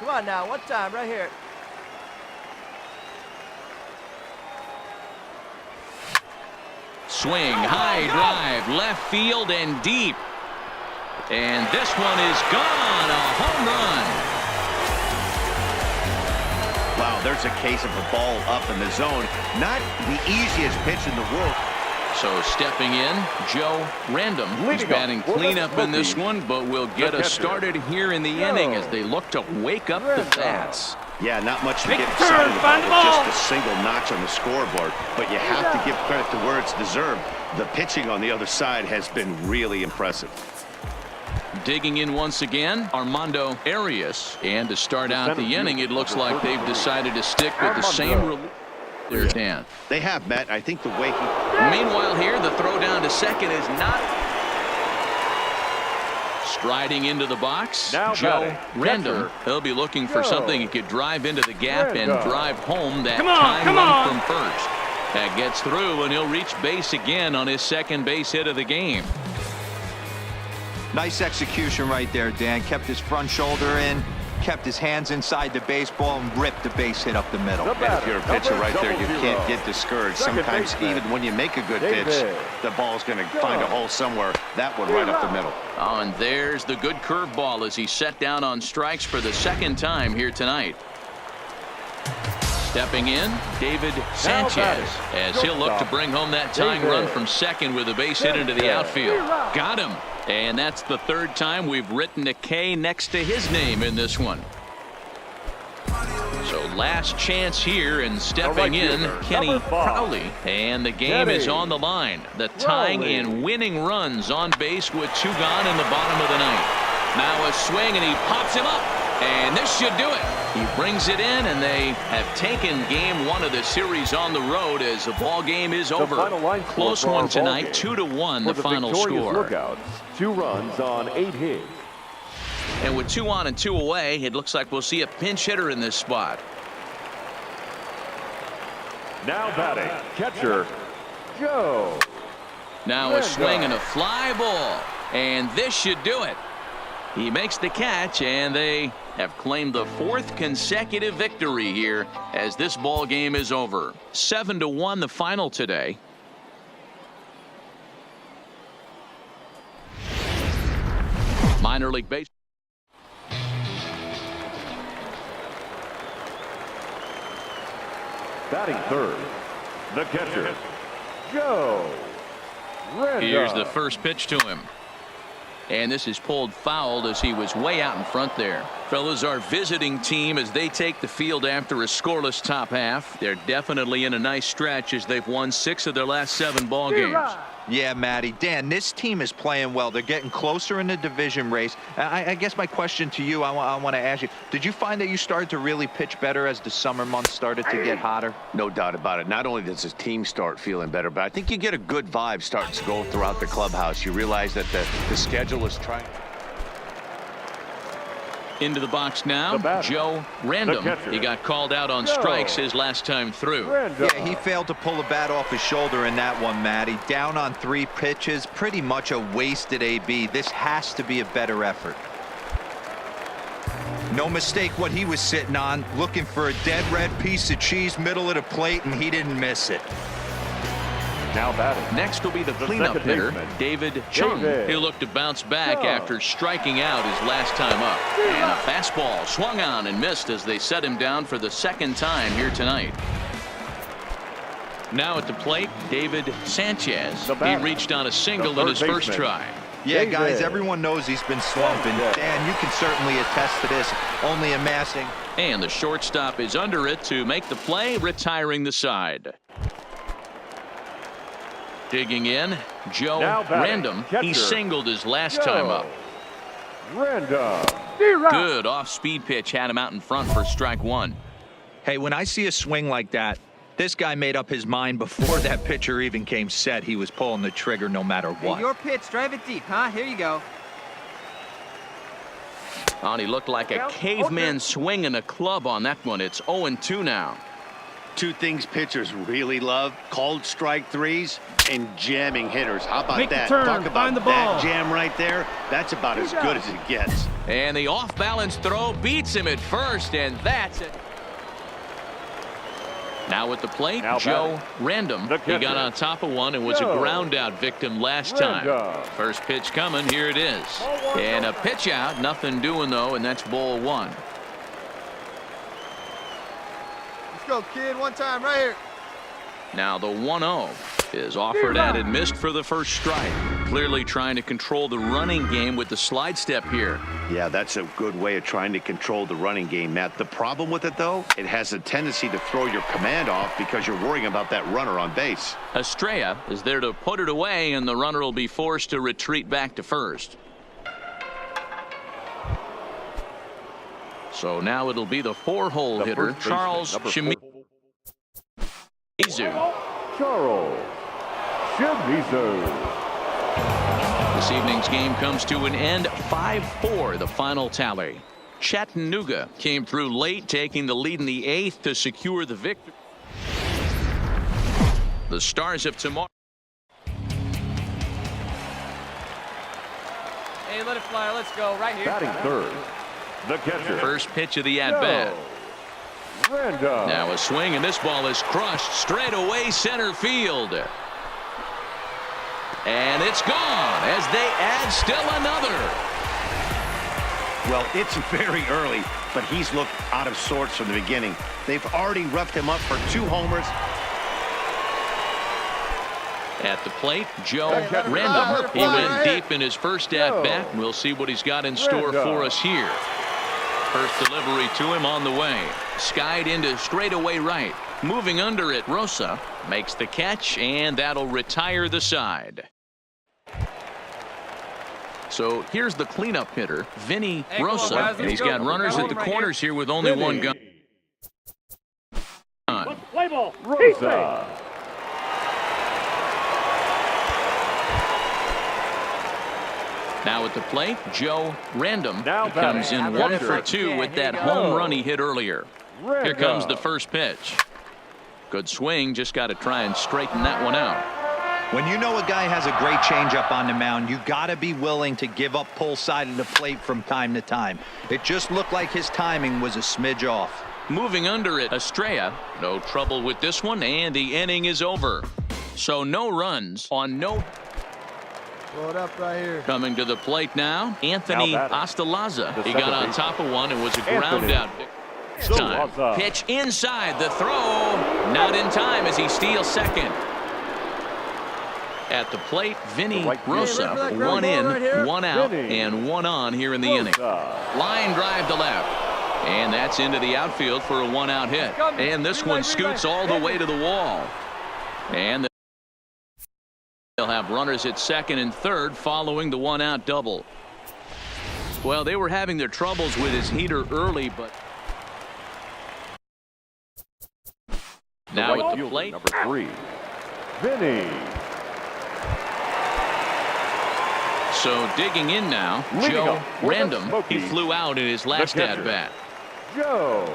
Come on now, one time right here. Swing, high drive, left field and deep. And this one is gone, a home run. Wow, there's a case of the ball up in the zone. Not the easiest pitch in the world. So stepping in, Joe Random. He's batting cleanup in this one, but will get us started here in the inning as they look to wake up the bats. Yeah, not much to get excited about. Just a single notch on the scoreboard. But you have to give credit to where it's deserved. The pitching on the other side has been really impressive. Digging in once again, Armando Arias. And to start out the inning, it looks like they've decided to stick with the same rule. There's Dan. They have, Matt. I think the way he... Meanwhile here, the throw down to second is not... Striding into the box, now Joe Random. He'll be looking for something he could drive into the gap and drive home that time run from first. That gets through, and he'll reach base again on his second base hit of the game. Nice execution right there, Dan. Kept his front shoulder in, kept his hands inside the baseball, and ripped the base hit up the middle. And if you're a pitcher right there, you can't get discouraged. Sometimes even when you make a good pitch, the ball's going to find a hole somewhere. That one right up the middle. Oh, and there's the good curveball as he set down on strikes for the second time here tonight. Stepping in, David Sanchez, as he'll look to bring home that tying run from second with a base hit into the outfield. Got him. And that's the third time we've written a K next to his name in this one. So last chance here, and stepping in, Kenny Crowley. And the game is on the line. The tying and winning runs on base with two gone in the bottom of the ninth. Now a swing, and he pops him up. And this should do it. He brings it in, and they have taken game one of the series on the road as the ball game is over. Close one tonight, 2-1 the final score. Lookouts, 2 runs on 8 hits. And with 2 on and 2 away, it looks like we'll see a pinch hitter in this spot. Now batting, catcher, Joe. Now a swing and a fly ball. And this should do it. He makes the catch, and they have claimed the 4th consecutive victory here as this ball game is over. 7-1 the final today. Minor League Baseball. Batting third, the catcher, Joe Random. Here's the first pitch to him. And this is pulled foul as he was way out in front there. Fellas, our visiting team, as they take the field after a scoreless top half, they're definitely in a nice stretch as they've won 6 of their last 7 ball games. Yeah, Matty. Dan, this team is playing well. They're getting closer in the division race. I guess my question to you, I want to ask you, did you find that you started to really pitch better as the summer months started to get hotter? No doubt about it. Not only does his team start feeling better, but I think you get a good vibe starting to go throughout the clubhouse. You realize that the schedule is trying. Into the box now, Joe Random. He got called out on strikes his last time through. Yeah, he failed to pull the bat off his shoulder in that one, Matty. Down on 3 pitches, pretty much a wasted AB. This has to be a better effort. No mistake what he was sitting on, looking for a dead red piece of cheese middle of the plate, and he didn't miss it. Now batting. Next will be the cleanup hitter, David Chung. He'll look to bounce back after striking out his last time up. And a fastball swung on and missed as they set him down for the 2nd time here tonight. Now at the plate, David Sanchez. He reached on a single in his first try. Yeah, guys, everyone knows he's been slumping. Dan, you can certainly attest to this, only amassing. And the shortstop is under it to make the play, retiring the side. Digging in, Joe Random. He singled his last time up. Random. Good off-speed pitch had him out in front for strike 1. Hey, when I see a swing like that, this guy made up his mind before that pitcher even came set. He was pulling the trigger no matter what. Hey, your pitch, drive it deep, huh? Here you go. Oh, and he looked like a caveman swinging a club on that one. It's 0-2 now. Two things pitchers really love: called strike threes and jamming hitters. How about that? Talk about that jam right there. That's about as good as it gets. And the off-balance throw beats him at first, and that's it. Now at the plate, Joe Random. He got on top of one and was a ground-out victim last time. First pitch coming. Here it is. And a pitch out. Nothing doing, though, and that's ball one. Let's go, kid. One time right here. Now the 1-0 is offered at and missed for the first strike. Clearly trying to control the running game with the slide step here. Yeah, that's a good way of trying to control the running game, Matt. The problem with it, though, it has a tendency to throw your command off because you're worrying about that runner on base. Estrella is there to put it away, and the runner will be forced to retreat back to first. So now it'll be the 4-hole hitter, Charles Shimizu. Charles Shimizu. This evening's game comes to an end, 5-4, the final tally. Chattanooga came through late, taking the lead in the 8th to secure the victory. The Stars of tomorrow. Hey, let it fly. Let's go right here. Batting third, the catcher. First pitch of the at-bat. Now a swing, and this ball is crushed straight away center field. And it's gone as they add still another. Well, it's very early, but he's looked out of sorts from the beginning. They've already roughed him up for 2 homers. At the plate, Joe Random. He went deep in his first at-bat. We'll see what he's got in store for us here. First delivery to him on the way. Skied into straightaway right. Moving under it, Rosa makes the catch, and that'll retire the side. So here's the cleanup hitter, Vinny Rosa, and he's got runners at the corners here with only one gun. Rosa. Now at the plate, Joe Random. He comes in 1 for 2 with that home run he hit earlier. Here comes the first pitch. Good swing, just got to try and straighten that one out. When you know a guy has a great changeup on the mound, you got to be willing to give up pull side of the plate from time to time. It just looked like his timing was a smidge off. Moving under it, Estrella. No trouble with this one, and the inning is over. So no runs on no. Blow it up right here. Coming to the plate now, Anthony Ostalaza. He got on top of one and was a ground out. Time. Pitch inside, the throw not in time as he steals second. At the plate, Vinny Rosa. 1 in, 1 out, and 1 on here in the inning. Line drive to left, and that's into the outfield for a 1-out hit. And this one scoots all the way to the wall. And they'll have runners at second and third following the 1-out double. Well, they were having their troubles with his heater early, but now at the plate, number 3, Vinny. So digging in now, Joe Random. He flew out in his last at-bat. Joe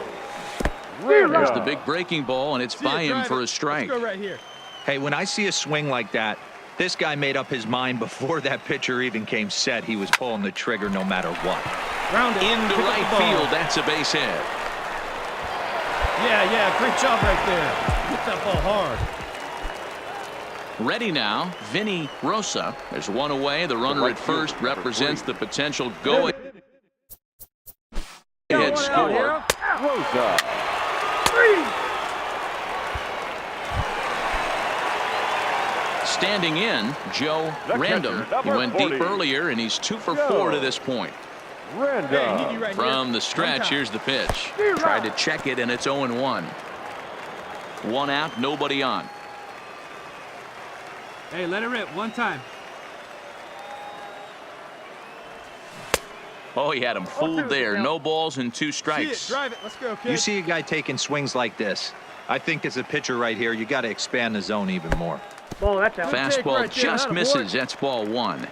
There's the big breaking ball, and it's by him for a strike. Let's go right here. Hey, when I see a swing like that, this guy made up his mind before that pitcher even came set. He was pulling the trigger no matter what. Into right field, that's a base hit. Yeah, great job right there. Hit that ball hard. Ready now, Vinny Rosa. There's one away. The runner at first represents the potential go-ahead score. Rosa. Standing in, Joe Random. He went deep earlier, and he's 2 for 4 to this point. Random. From the stretch, here's the pitch. Tried to check it, and it's 0-1. 1 out, nobody on. Hey, let it rip one time. Oh, he had him fooled there. No balls and 2 strikes. Drive it. Let's go, kid. You see a guy taking swings like this. I think as a pitcher right here, you got to expand the zone even more. Fastball right there. just Attaboy. misses. That's ball 1.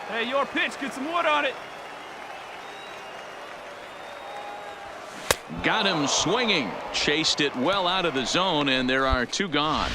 Hey, your pitch. Get some wood on it. Got him swinging. Chased it well out of the zone, and there are 2 gone.